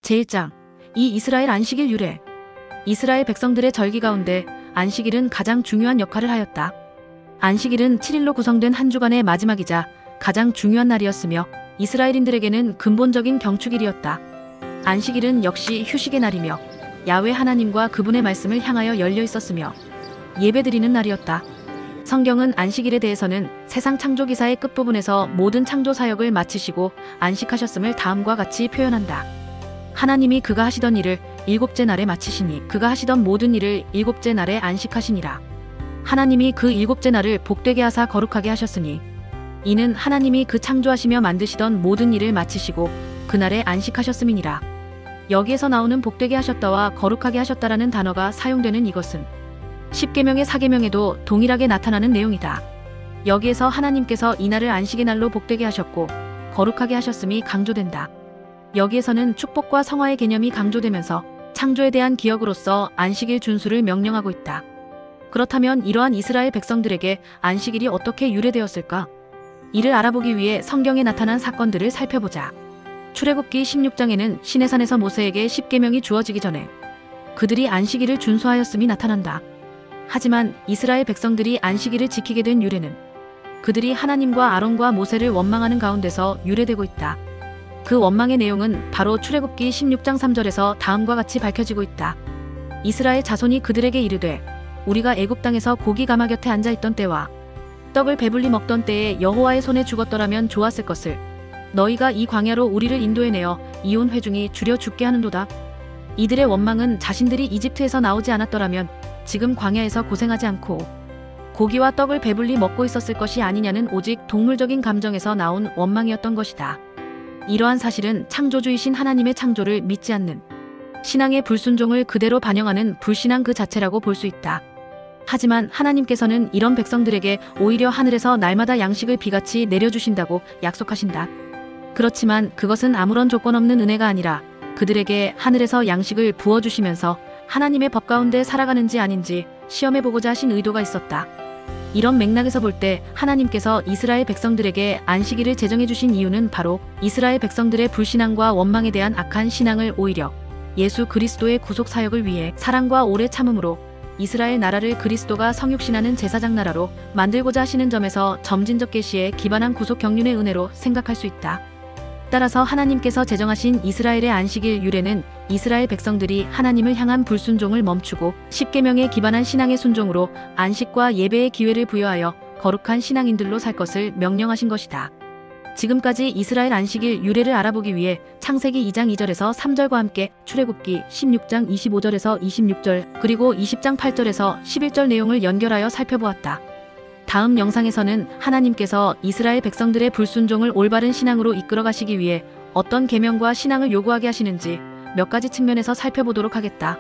제1장 이 이스라엘 안식일 유래. 이스라엘 백성들의 절기 가운데 안식일은 가장 중요한 역할을 하였다. 안식일은 7일로 구성된 한 주간의 마지막이자 가장 중요한 날이었으며 이스라엘인들에게는 근본적인 경축일이었다. 안식일은 역시 휴식의 날이며 야훼 하나님과 그분의 말씀을 향하여 열려 있었으며 예배드리는 날이었다. 성경은 안식일에 대해서는 세상 창조기사의 끝부분에서 모든 창조 사역을 마치시고 안식하셨음을 다음과 같이 표현한다. 하나님이 그가 하시던 일을 일곱째 날에 마치시니 그가 하시던 모든 일을 일곱째 날에 안식하시니라. 하나님이 그 일곱째 날을 복되게 하사 거룩하게 하셨으니 이는 하나님이 그 창조하시며 만드시던 모든 일을 마치시고 그날에 안식하셨음이니라. 여기에서 나오는 복되게 하셨다와 거룩하게 하셨다라는 단어가 사용되는 이것은 십계명의 사계명에도 동일하게 나타나는 내용이다. 여기에서 하나님께서 이날을 안식의 날로 복되게 하셨고 거룩하게 하셨음이 강조된다. 여기에서는 축복과 성화의 개념이 강조되면서 창조에 대한 기억으로서 안식일 준수를 명령하고 있다. 그렇다면 이러한 이스라엘 백성들에게 안식일이 어떻게 유래되었을까? 이를 알아보기 위해 성경에 나타난 사건들을 살펴보자. 출애굽기 16장에는 시내산에서 모세에게 십계명이 주어지기 전에 그들이 안식일을 준수하였음이 나타난다. 하지만 이스라엘 백성들이 안식일을 지키게 된 유래는 그들이 하나님과 아론과 모세를 원망하는 가운데서 유래되고 있다. 그 원망의 내용은 바로 출애굽기 16장 3절에서 다음과 같이 밝혀지고 있다. 이스라엘 자손이 그들에게 이르되 우리가 애굽 땅에서 고기 가마 곁에 앉아있던 때와 떡을 배불리 먹던 때에 여호와의 손에 죽었더라면 좋았을 것을 너희가 이 광야로 우리를 인도해내어 이온 회중이 줄여 죽게 하는도다. 이들의 원망은 자신들이 이집트에서 나오지 않았더라면 지금 광야에서 고생하지 않고 고기와 떡을 배불리 먹고 있었을 것이 아니냐는 오직 동물적인 감정에서 나온 원망이었던 것이다. 이러한 사실은 창조주이신 하나님의 창조를 믿지 않는 신앙의 불순종을 그대로 반영하는 불신앙 그 자체라고 볼 수 있다. 하지만 하나님께서는 이런 백성들에게 오히려 하늘에서 날마다 양식을 비같이 내려주신다고 약속하신다. 그렇지만 그것은 아무런 조건 없는 은혜가 아니라 그들에게 하늘에서 양식을 부어주시면서 하나님의 법 가운데 살아가는지 아닌지 시험해보고자 하신 의도가 있었다. 이런 맥락에서 볼 때 하나님께서 이스라엘 백성들에게 안식일을 제정해 주신 이유는 바로 이스라엘 백성들의 불신앙과 원망에 대한 악한 신앙을 오히려 예수 그리스도의 구속 사역을 위해 사랑과 오래 참음으로 이스라엘 나라를 그리스도가 성육신하는 제사장 나라로 만들고자 하시는 점에서 점진적 계시에 기반한 구속 경륜의 은혜로 생각할 수 있다. 따라서 하나님께서 제정하신 이스라엘의 안식일 유래는 이스라엘 백성들이 하나님을 향한 불순종을 멈추고 십계명에 기반한 신앙의 순종으로 안식과 예배의 기회를 부여하여 거룩한 신앙인들로 살 것을 명령하신 것이다. 지금까지 이스라엘 안식일 유래를 알아보기 위해 창세기 2장 2절에서 3절과 함께 출애굽기 16장 25절에서 26절 그리고 20장 8절에서 11절 내용을 연결하여 살펴보았다. 다음 영상에서는 하나님께서 이스라엘 백성들의 불순종을 올바른 신앙으로 이끌어 가시기 위해 어떤 계명과 신앙을 요구하게 하시는지 몇 가지 측면에서 살펴보도록 하겠다.